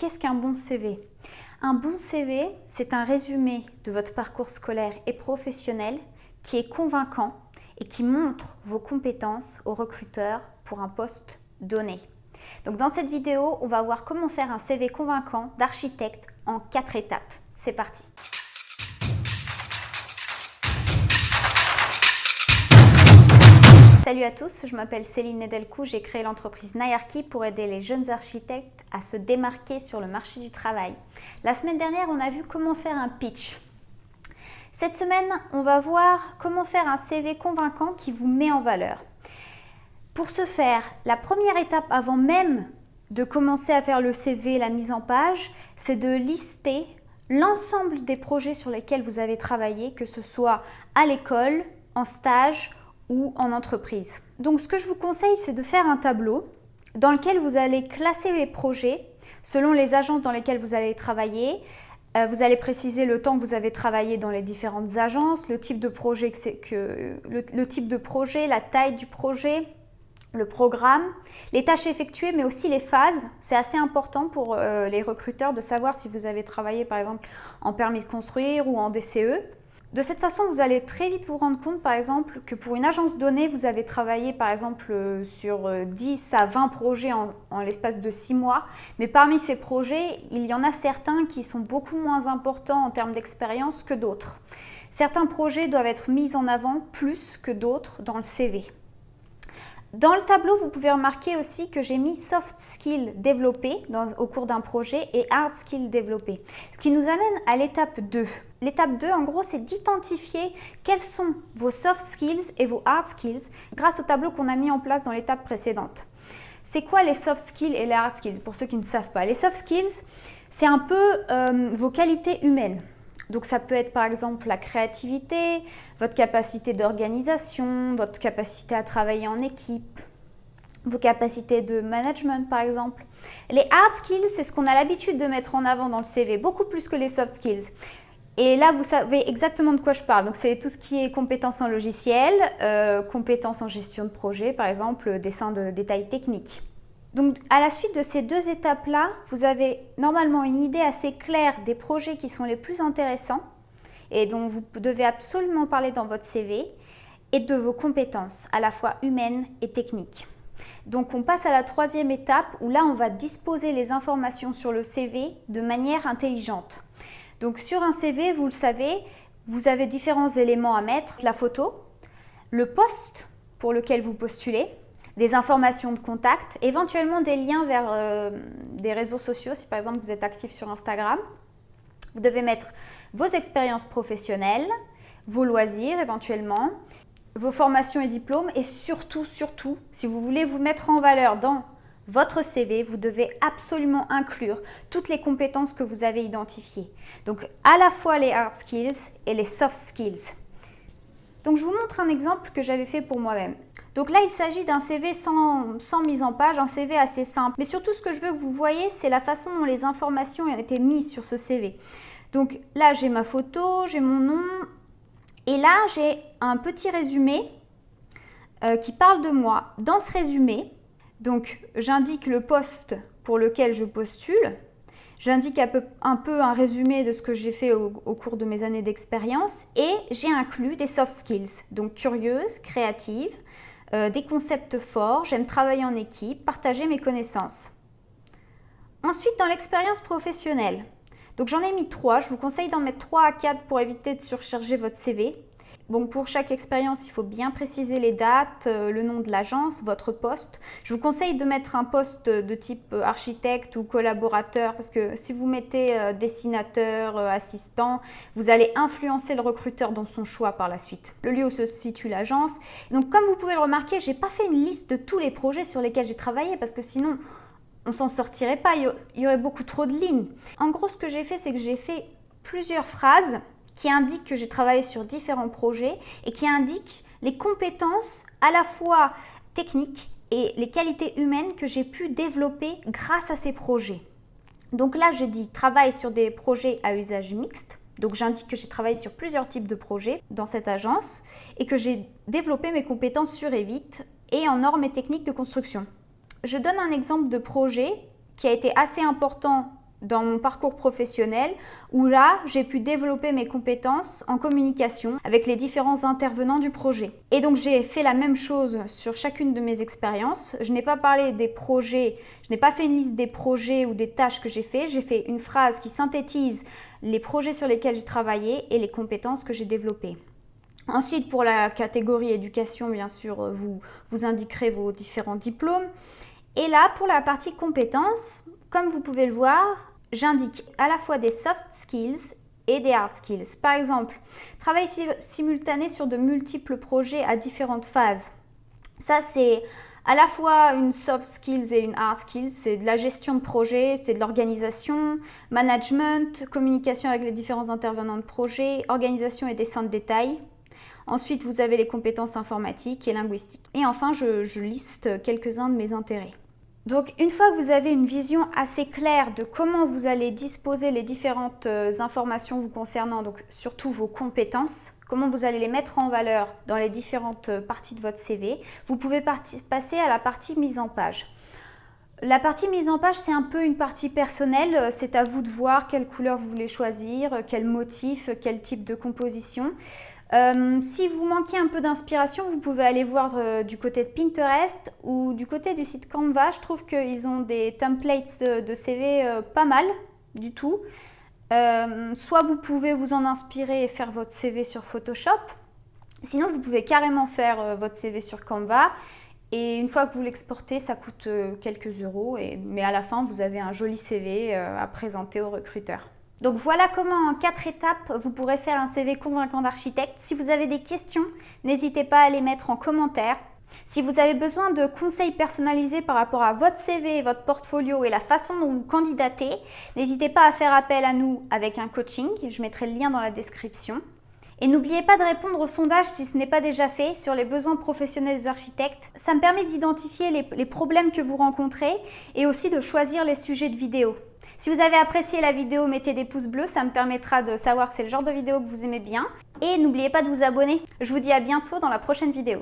qu'est-ce qu'un bon CV? Un bon CV, c'est un résumé de votre parcours scolaire et professionnel qui est convaincant et qui montre vos compétences aux recruteurs pour un poste donné. Donc dans cette vidéo, on va voir comment faire un CV convaincant d'architecte en 4 étapes. C'est parti! Salut à tous, je m'appelle Céline Nedelcou, j'ai créé l'entreprise Nayarki pour aider les jeunes architectes à se démarquer sur le marché du travail. La semaine dernière, on a vu comment faire un pitch. Cette semaine, on va voir comment faire un CV convaincant qui vous met en valeur. Pour ce faire, la première étape avant même de commencer à faire le CV, la mise en page, c'est de lister l'ensemble des projets sur lesquels vous avez travaillé, que ce soit à l'école, en stage ou en entreprise. Donc ce que je vous conseille, c'est de faire un tableau dans lequel vous allez classer les projets selon les agences dans lesquelles vous allez travailler. Vous allez préciser le temps que vous avez travaillé dans les différentes agences, le type de projet, le type de projet, la taille du projet, le programme, les tâches effectuées, mais aussi les phases. C'est assez important pour les recruteurs de savoir si vous avez travaillé par exemple en permis de construire ou en DCE. De cette façon, vous allez très vite vous rendre compte, par exemple, que pour une agence donnée, vous avez travaillé, par exemple, sur 10 à 20 projets en l'espace de 6 mois. Mais parmi ces projets, il y en a certains qui sont beaucoup moins importants en termes d'expérience que d'autres. Certains projets doivent être mis en avant plus que d'autres dans le CV. Dans le tableau, vous pouvez remarquer aussi que j'ai mis soft skills développés au cours d'un projet et hard skills développés. Ce qui nous amène à l'étape 2. L'étape 2, en gros, c'est d'identifier quels sont vos soft skills et vos hard skills grâce au tableau qu'on a mis en place dans l'étape précédente. C'est quoi les soft skills et les hard skills pour ceux qui ne savent pas? Les soft skills, c'est un peu vos qualités humaines. Donc ça peut être par exemple la créativité, votre capacité d'organisation, votre capacité à travailler en équipe, vos capacités de management par exemple. Les hard skills, c'est ce qu'on a l'habitude de mettre en avant dans le CV, beaucoup plus que les soft skills. Et là, vous savez exactement de quoi je parle. Donc c'est tout ce qui est compétences en logiciel, compétences en gestion de projet, par exemple, dessin de détails techniques. Donc, à la suite de ces 2 étapes-là, vous avez normalement une idée assez claire des projets qui sont les plus intéressants et dont vous devez absolument parler dans votre CV et de vos compétences, à la fois humaines et techniques. Donc, on passe à la 3e étape où là, on va disposer les informations sur le CV de manière intelligente. Donc, sur un CV, vous le savez, vous avez différents éléments à mettre. La photo, le poste pour lequel vous postulez, des informations de contact, éventuellement des liens vers des réseaux sociaux, si par exemple vous êtes actif sur Instagram. Vous devez mettre vos expériences professionnelles, vos loisirs éventuellement, vos formations et diplômes et surtout, si vous voulez vous mettre en valeur dans votre CV, vous devez absolument inclure toutes les compétences que vous avez identifiées. Donc à la fois les hard skills et les soft skills. Donc je vous montre un exemple que j'avais fait pour moi-même. Donc là, il s'agit d'un CV sans mise en page, un CV assez simple. Mais surtout, ce que je veux que vous voyez, c'est la façon dont les informations ont été mises sur ce CV. Donc là, j'ai ma photo, j'ai mon nom. Et là, j'ai un petit résumé qui parle de moi. Dans ce résumé, donc j'indique le poste pour lequel je postule. J'indique un peu un résumé de ce que j'ai fait au cours de mes années d'expérience et j'ai inclus des soft skills, donc curieuse, créative, des concepts forts, j'aime travailler en équipe, partager mes connaissances. Ensuite, dans l'expérience professionnelle, donc j'en ai mis 3, je vous conseille d'en mettre 3 à 4 pour éviter de surcharger votre CV. Bon, pour chaque expérience, il faut bien préciser les dates, le nom de l'agence, votre poste. Je vous conseille de mettre un poste de type architecte ou collaborateur parce que si vous mettez dessinateur, assistant, vous allez influencer le recruteur dans son choix par la suite. Le lieu où se situe l'agence. Donc, comme vous pouvez le remarquer, je n'ai pas fait une liste de tous les projets sur lesquels j'ai travaillé parce que sinon, on ne s'en sortirait pas, il y aurait beaucoup trop de lignes. En gros, ce que j'ai fait, c'est que j'ai fait plusieurs phrases qui indiquent que j'ai travaillé sur différents projets et qui indiquent les compétences à la fois techniques et les qualités humaines que j'ai pu développer grâce à ces projets. Donc là, je dis travail sur des projets à usage mixte. Donc j'indique que j'ai travaillé sur plusieurs types de projets dans cette agence et que j'ai développé mes compétences sur Revit et en normes et techniques de construction. Je donne un exemple de projet qui a été assez important dans mon parcours professionnel où là, j'ai pu développer mes compétences en communication avec les différents intervenants du projet. Et donc, j'ai fait la même chose sur chacune de mes expériences. Je n'ai pas parlé des projets, je n'ai pas fait une liste des projets ou des tâches que j'ai fait. J'ai fait une phrase qui synthétise les projets sur lesquels j'ai travaillé et les compétences que j'ai développées. Ensuite, pour la catégorie éducation, bien sûr, vous indiquerez vos différents diplômes. Et là, pour la partie compétences, comme vous pouvez le voir, j'indique à la fois des soft skills et des hard skills. Par exemple, travail simultané sur de multiples projets à différentes phases. Ça, c'est à la fois une soft skills et une hard skills. C'est de la gestion de projet, c'est de l'organisation, management, communication avec les différents intervenants de projet, organisation et dessin de détails. Ensuite, vous avez les compétences informatiques et linguistiques. Et enfin, je liste quelques-uns de mes intérêts. Donc, une fois que vous avez une vision assez claire de comment vous allez disposer les différentes informations vous concernant, donc surtout vos compétences, comment vous allez les mettre en valeur dans les différentes parties de votre CV, vous pouvez passer à la partie mise en page. La partie mise en page, c'est un peu une partie personnelle. C'est à vous de voir quelle couleur vous voulez choisir, quel motif, quel type de composition. Si vous manquez un peu d'inspiration, vous pouvez aller voir du côté de Pinterest ou du côté du site Canva. Je trouve qu'ils ont des templates de CV pas mal du tout. Soit vous pouvez vous en inspirer et faire votre CV sur Photoshop. Sinon, vous pouvez carrément faire votre CV sur Canva. Et une fois que vous l'exportez, ça coûte quelques euros. Mais à la fin, vous avez un joli CV à présenter aux recruteurs. Donc voilà comment en 4 étapes vous pourrez faire un CV convaincant d'architecte. Si vous avez des questions, n'hésitez pas à les mettre en commentaire. Si vous avez besoin de conseils personnalisés par rapport à votre CV, votre portfolio et la façon dont vous candidatez, n'hésitez pas à faire appel à nous avec un coaching. Je mettrai le lien dans la description. Et n'oubliez pas de répondre au sondage si ce n'est pas déjà fait sur les besoins professionnels des architectes. Ça me permet d'identifier les problèmes que vous rencontrez et aussi de choisir les sujets de vidéo. Si vous avez apprécié la vidéo, mettez des pouces bleus, ça me permettra de savoir que c'est le genre de vidéo que vous aimez bien. Et n'oubliez pas de vous abonner. Je vous dis à bientôt dans la prochaine vidéo.